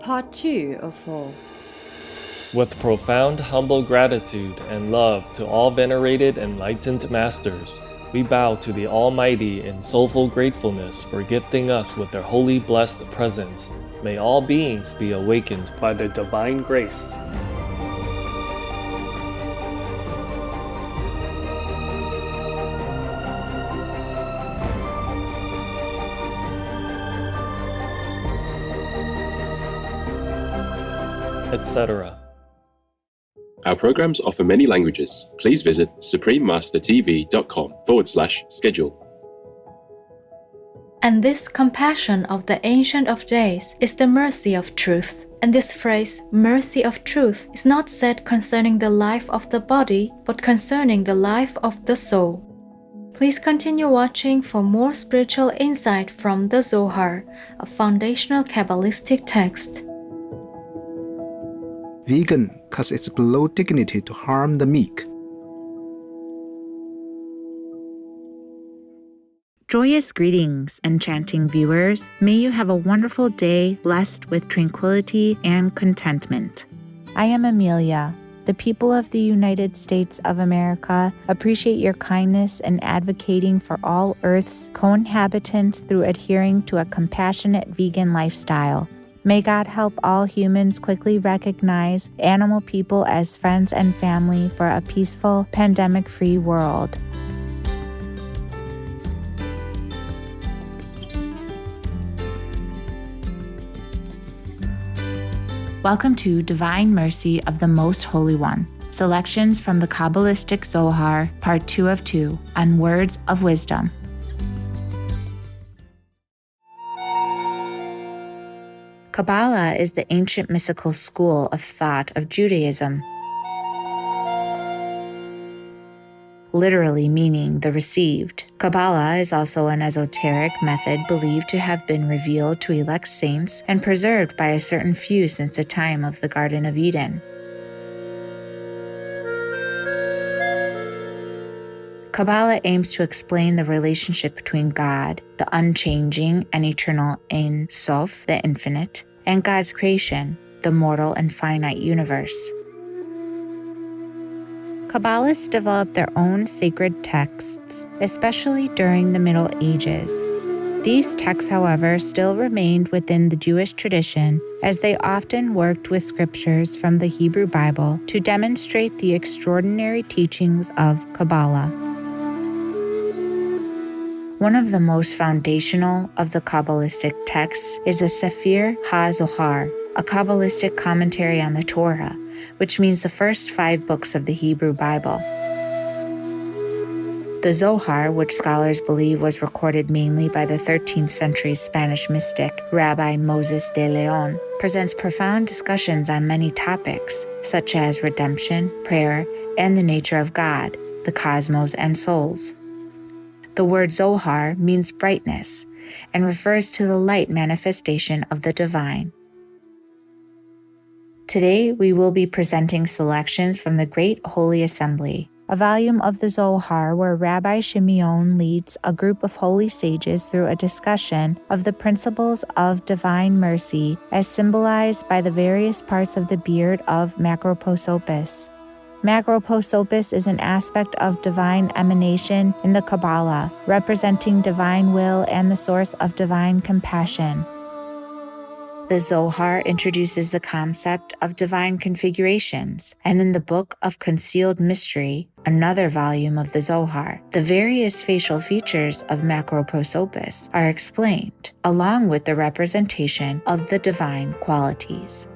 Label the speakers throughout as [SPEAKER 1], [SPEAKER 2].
[SPEAKER 1] Part 2 of 4.
[SPEAKER 2] With profound humble gratitude and love to all venerated enlightened masters, we bow to the Almighty in soulful gratefulness for gifting us with their holy blessed presence. May all beings be awakened by their divine grace. Etc.
[SPEAKER 3] Our programs offer many languages. Please visit suprememastertv.com/schedule.
[SPEAKER 4] And this compassion of the Ancient of Days is the mercy of truth. And this phrase, mercy of truth, is not said concerning the life of the body, but concerning the life of the soul. Please continue watching for more spiritual insight from the Zohar, a foundational Kabbalistic text.
[SPEAKER 5] Vegan, cause it's below dignity to harm the meek.
[SPEAKER 6] Joyous greetings, enchanting viewers. May you have a wonderful day blessed with tranquility and contentment. I am Amelia. The people of the United States of America appreciate your kindness in advocating for all Earth's co-inhabitants through adhering to a compassionate vegan lifestyle. May God help all humans quickly recognize animal people as friends and family for a peaceful, pandemic-free world. Welcome to Divine Mercy of the Most Holy One. Selections from the Kabbalistic Zohar, Part 2 of 2, on Words of Wisdom. Kabbalah is the ancient mystical school of thought of Judaism, literally meaning the received. Kabbalah is also an esoteric method believed to have been revealed to elect saints and preserved by a certain few since the time of the Garden of Eden. Kabbalah aims to explain the relationship between God, the unchanging and eternal Ein Sof, the infinite, and God's creation, the mortal and finite universe. Kabbalists developed their own sacred texts, especially during the Middle Ages. These texts, however, still remained within the Jewish tradition, as they often worked with scriptures from the Hebrew Bible to demonstrate the extraordinary teachings of Kabbalah. One of the most foundational of the Kabbalistic texts is the Sefer HaZohar, a Kabbalistic commentary on the Torah, which means the first 5 books of the Hebrew Bible. The Zohar, which scholars believe was recorded mainly by the 13th century Spanish mystic Rabbi Moses de Leon, presents profound discussions on many topics, such as redemption, prayer, and the nature of God, the cosmos, and souls. The word Zohar means brightness and refers to the light manifestation of the divine. Today, we will be presenting selections from the Great Holy Assembly, a volume of the Zohar where Rabbi Shimeon leads a group of holy sages through a discussion of the principles of divine mercy as symbolized by the various parts of the beard of Macroprosopis. Macroprosopis is an aspect of divine emanation in the Kabbalah, representing divine will and the source of divine compassion. The Zohar introduces the concept of divine configurations, and in the Book of Concealed Mystery, another volume of the Zohar, the various facial features of Macroprosopis are explained, along with the representation of the divine qualities.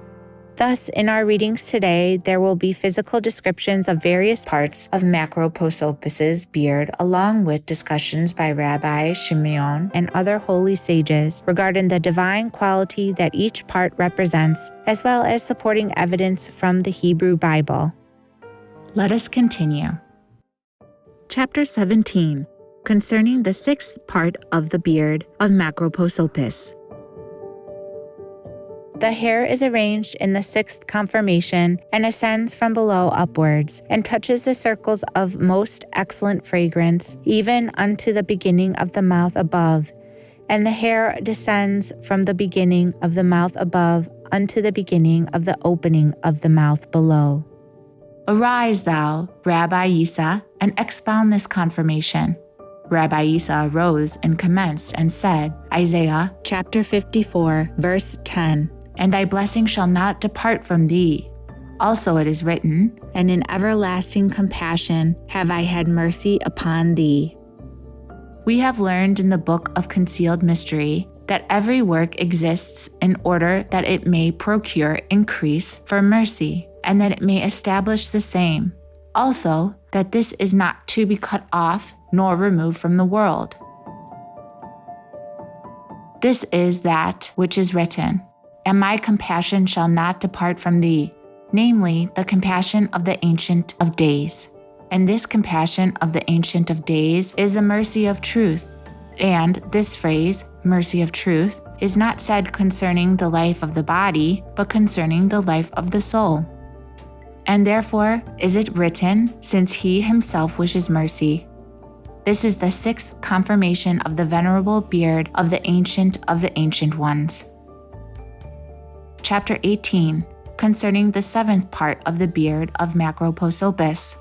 [SPEAKER 6] Thus, in our readings today, there will be physical descriptions of various parts of Macroprosopis's beard, along with discussions by Rabbi Shimeon and other holy sages regarding the divine quality that each part represents, as well as supporting evidence from the Hebrew Bible. Let us continue. Chapter 17, concerning the 6th part of the beard of Macroprosopis. The hair is arranged in the 6th conformation and ascends from below upwards, and touches the circles of most excellent fragrance, even unto the beginning of the mouth above, and the hair descends from the beginning of the mouth above unto the beginning of the opening of the mouth below. Arise thou, Rabbi Isa, and expound this confirmation. Rabbi Isa arose and commenced and said, Isaiah chapter 54, verse 10, And thy blessing shall not depart from thee. Also it is written, And in everlasting compassion have I had mercy upon thee. We have learned in the book of concealed mystery that every work exists in order that it may procure increase for mercy, and that it may establish the same. Also, that this is not to be cut off nor removed from the world. This is that which is written, And my compassion shall not depart from thee, namely, the compassion of the Ancient of Days. And this compassion of the Ancient of Days is the mercy of truth. And this phrase, mercy of truth, is not said concerning the life of the body, but concerning the life of the soul. And therefore is it written, since he himself wishes mercy. This is the sixth confirmation of the venerable beard of the Ancient Ones. Chapter 18, concerning the seventh part of the beard of Macroposopus.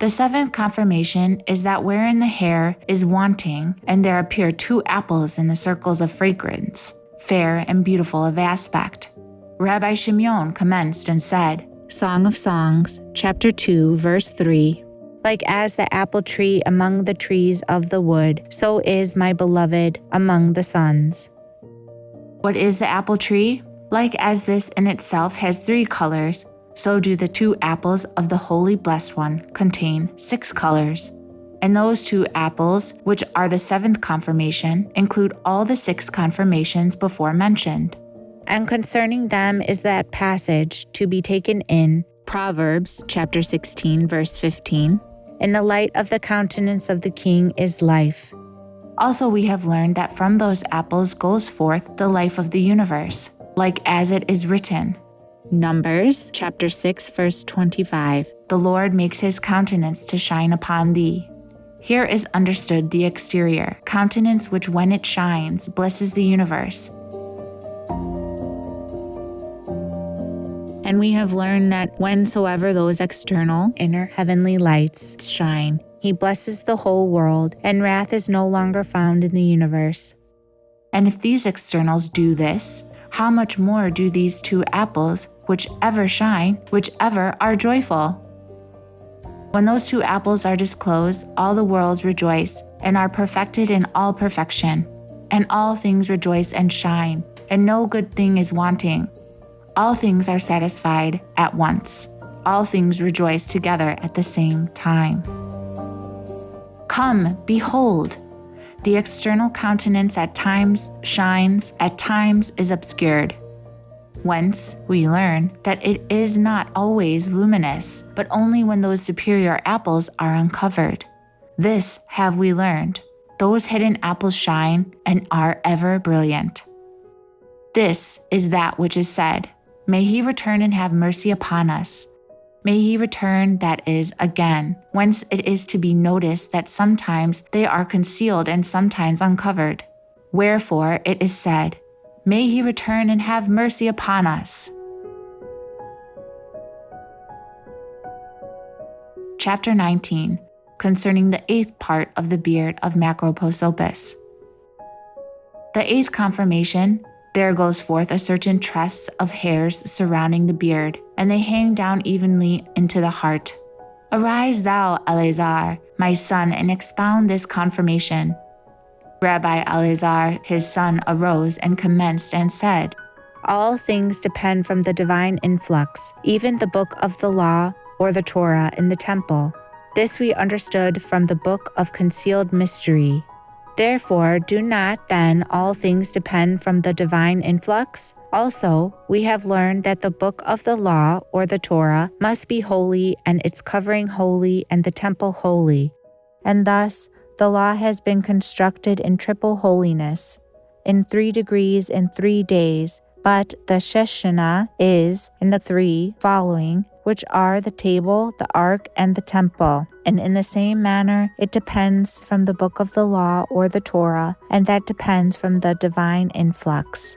[SPEAKER 6] The seventh confirmation is that wherein the hair is wanting, and there appear two apples in the circles of fragrance, fair and beautiful of aspect. Rabbi Shimeon commenced and said, Song of Songs, chapter 2, verse 3, Like as the apple tree among the trees of the wood, so is my beloved among the sons. What is the apple tree? Like as this in itself has 3 colors, so do the 2 apples of the Holy Blessed One contain 6 colors. And those 2 apples, which are the 7th confirmation, include all the 6 confirmations before mentioned. And concerning them is that passage to be taken in Proverbs chapter 16, verse 15. In the light of the countenance of the king is life. Also we have learned that from those apples goes forth the life of the universe, like as it is written. Numbers chapter 6, verse 25. The Lord makes his countenance to shine upon thee. Here is understood the exterior, countenance which when it shines blesses the universe. And we have learned that whensoever those external, inner heavenly lights shine, he blesses the whole world, and wrath is no longer found in the universe. And if these externals do this, how much more do these 2 apples, which ever shine, which ever are joyful? When those 2 apples are disclosed, all the worlds rejoice, and are perfected in all perfection, and all things rejoice and shine, and no good thing is wanting. All things are satisfied at once. All things rejoice together at the same time. Come, behold! The external countenance at times shines, at times is obscured. Whence we learn that it is not always luminous, but only when those superior apples are uncovered. This have we learned. Those hidden apples shine and are ever brilliant. This is that which is said, May he return and have mercy upon us. May he return, that is, again, whence it is to be noticed that sometimes they are concealed and sometimes uncovered. Wherefore it is said, May he return and have mercy upon us. Chapter 19, concerning the 8th part of the beard of Macroposopus. The 8th confirmation, there goes forth a certain tress of hairs surrounding the beard, and they hang down evenly into the heart. Arise thou, Eleazar, my son, and expound this confirmation. Rabbi Eleazar, his son, arose and commenced and said, All things depend from the divine influx, even the book of the law or the Torah in the temple. This we understood from the book of concealed mystery. Therefore, do not then all things depend from the divine influx? Also, we have learned that the book of the law or the Torah must be holy and its covering holy and the temple holy. And thus, the law has been constructed in triple holiness, in 3 degrees in 3 days, but the Sheshana is in the 3 following, which are the table, the ark, and the temple. And in the same manner, it depends from the book of the law or the Torah, and that depends from the divine influx.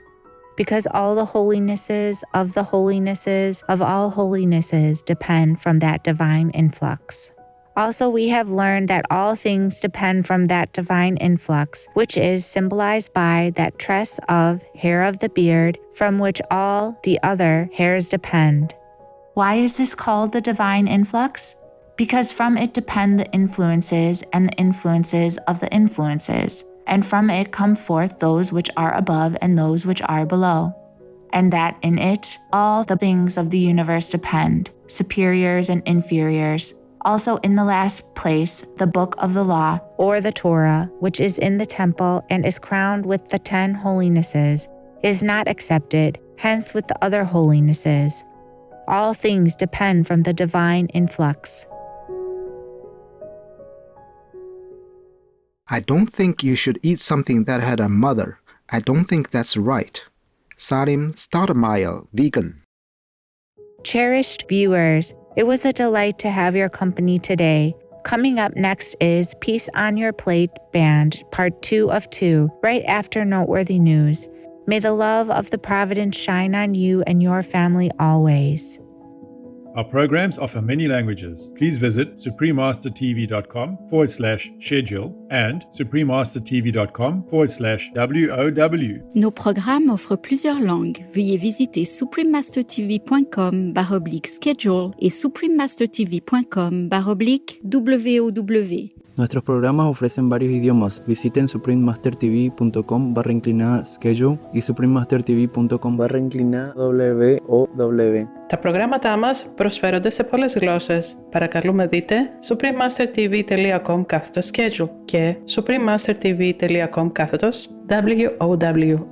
[SPEAKER 6] because all the holinesses of the holinesses of all holinesses depend from that divine influx. Also, we have learned that all things depend from that divine influx, which is symbolized by that tress of hair of the beard, from which all the other hairs depend. Why is this called the divine influx? Because from it depend the influences and the influences of the influences, and from it come forth those which are above and those which are below. And that in it all the things of the universe depend, superiors and inferiors. Also in the last place, the book of the law, or the Torah, which is in the temple and is crowned with the 10 holinesses, is not accepted, hence with the other holinesses. All things depend from the divine influx.
[SPEAKER 5] I don't think you should eat something that had a mother. I don't think that's right. Salim Stoudemire, vegan.
[SPEAKER 6] Cherished viewers, it was a delight to have your company today. Coming up next is Peace on Your Plate Band, Part 2 of 2, right after Noteworthy News. May the love of the Providence shine on you and your family always.
[SPEAKER 1] Our programs offer many languages. Please visit suprememastertv.com/schedule and suprememastertv.com/WOW.
[SPEAKER 7] Nos programmes offrent plusieurs langues. Veuillez visiter suprememastertv.com/schedule et suprememastertv.com/WOW.
[SPEAKER 8] Nuestros programas ofrecen varios idiomas. Visiten suprememastertv.com/schedule y suprememastertv.com/WOW.
[SPEAKER 9] Τα προγράμματά μας προσφέρονται σε πολλές γλώσσες. Παρακαλούμε δείτε suprememastertv.com/schedule και suprememastertv.com/WOW.